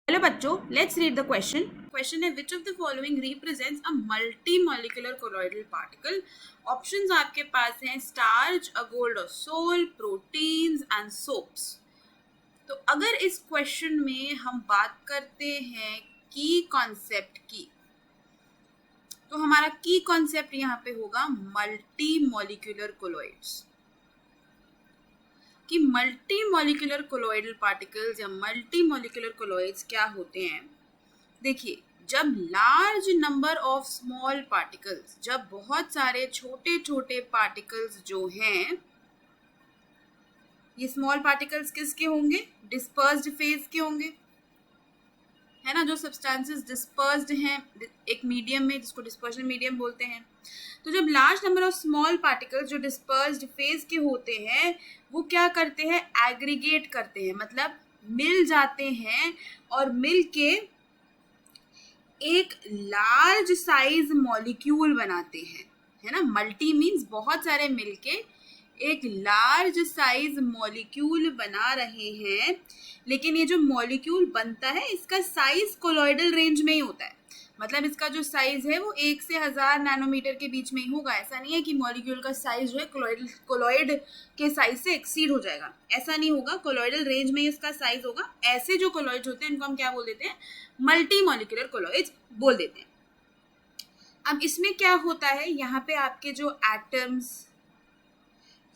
Hello बच्चों, let's read the question. Question है which of the following represents a multi molecular colloidal particle. Options आपके पास हैं starch, a gold of sol, proteins and soaps. तो अगर इस question में हम बात करते हैं की कॉन्सेप्ट की, तो हमारा की कॉन्सेप्ट यहाँ पे होगा मल्टी मॉलिक्यूलर कोलॉइड्स. कि मल्टी मॉलिक्यूलर कोलॉइडल पार्टिकल्स या मल्टी मॉलिक्यूलर कोलॉइड्स क्या होते हैं. देखिए, जब large number of small particles, जब बहुत सारे छोटे छोटे पार्टिकल्स जो हैं, ये स्मॉल पार्टिकल्स किसके होंगे? डिस्पर्स्ड फेज के होंगे, है ना. जो सब्सटेंसेस डिस्पर्स्ड हैं एक मीडियम में, जिसको डिस्पर्शन मीडियम बोलते हैं. तो जब large number of small particles जो डिस्पर्स्ड फेज के होते हैं, वो क्या करते हैं? एग्रीगेट करते हैं, मतलब मिल जाते हैं और मिल के एक लार्ज साइज मॉलिक्यूल बनाते हैं, है ना. मल्टी मीन्स बहुत सारे मिलके एक लार्ज साइज मॉलिक्यूल बना रहे हैं. लेकिन ये जो मॉलिक्यूल बनता है, इसका साइज कोलॉइडल रेंज में ही होता है. मतलब इसका जो साइज है वो 1 से 1000 नैनोमीटर के बीच में ही होगा. ऐसा नहीं है कि मॉलिक्यूल का साइज जो है कोलॉइड के साइज से एक्सीड हो जाएगा, ऐसा नहीं होगा. कोलॉइडल रेंज में ही इसका साइज होगा. ऐसे जो कोलॉइड्स होते हैं इनको हम क्या बोल देते हैं? मल्टी मॉलिक्यूलर कोलॉइड्स बोल देते हैं. अब इसमें क्या होता है, यहाँ पे आपके जो एटम्स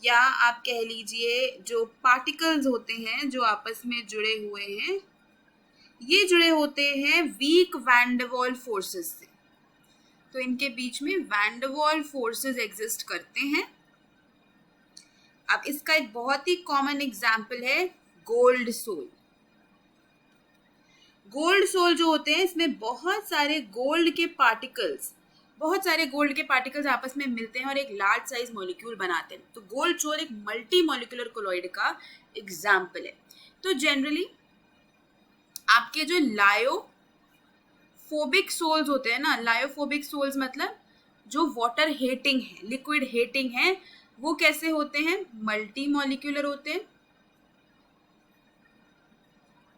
या आप कह लीजिए जो पार्टिकल्स होते हैं जो आपस में जुड़े हुए हैं, ये जुड़े होते हैं weak van der Waals forces से. तो इनके बीच में van der Waals forces exist करते हैं. अब इसका एक बहुत ही कॉमन एग्जाम्पल है गोल्ड सोल. गोल्ड सोल जो होते हैं, इसमें बहुत सारे गोल्ड के पार्टिकल्स आपस में मिलते हैं और एक लार्ज साइज मॉलिक्यूल बनाते हैं. तो गोल्ड सोल एक मल्टी मॉलिक्यूलर कोलॉइड का एग्जाम्पल है. तो जनरली आपके जो लायोफोबिक सोल्स होते हैं ना, लायोफोबिक सोल्स मतलब जो वाटर हेटिंग है, लिक्विड हेटिंग है, वो कैसे होते हैं? मल्टी मॉलिक्यूलर होते हैं.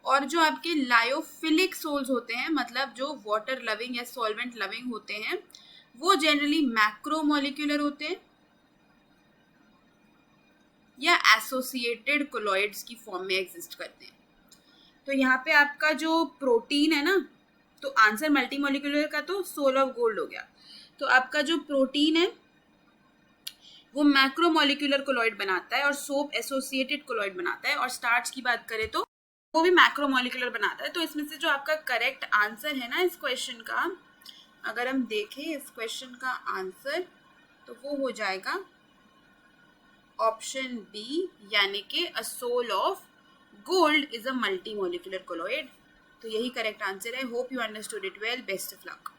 और जो आपके लायोफिलिक सोल्स होते हैं, मतलब जो वाटर लविंग या सॉल्वेंट लविंग होते हैं, वो जनरली मैक्रोमोलिक्यूलर होते हैं या एसोसिएटेड कोलॉइड्स की फॉर्म में एग्जिस्ट करते हैं. तो यहाँ पे आपका जो प्रोटीन है ना, तो आंसर मल्टी मॉलिक्यूलर का तो सोल ऑफ गोल्ड हो गया. तो आपका जो प्रोटीन है वो मैक्रोमोलिक्यूलर कोलॉइड बनाता है और सोप एसोसिएटेड कोलॉइड बनाता है. और स्टार्च की बात करें तो वो भी मैक्रोमोलिक्यूलर बनाता है. तो इसमें से जो आपका करेक्ट आंसर है ना इस क्वेश्चन का, अगर हम देखें इस क्वेश्चन का आंसर, तो वो हो जाएगा ऑप्शन बी, यानी कि a sol of gold is a multi molecular colloid. तो यही करेक्ट आंसर है. Hope you understood it well. Best of luck.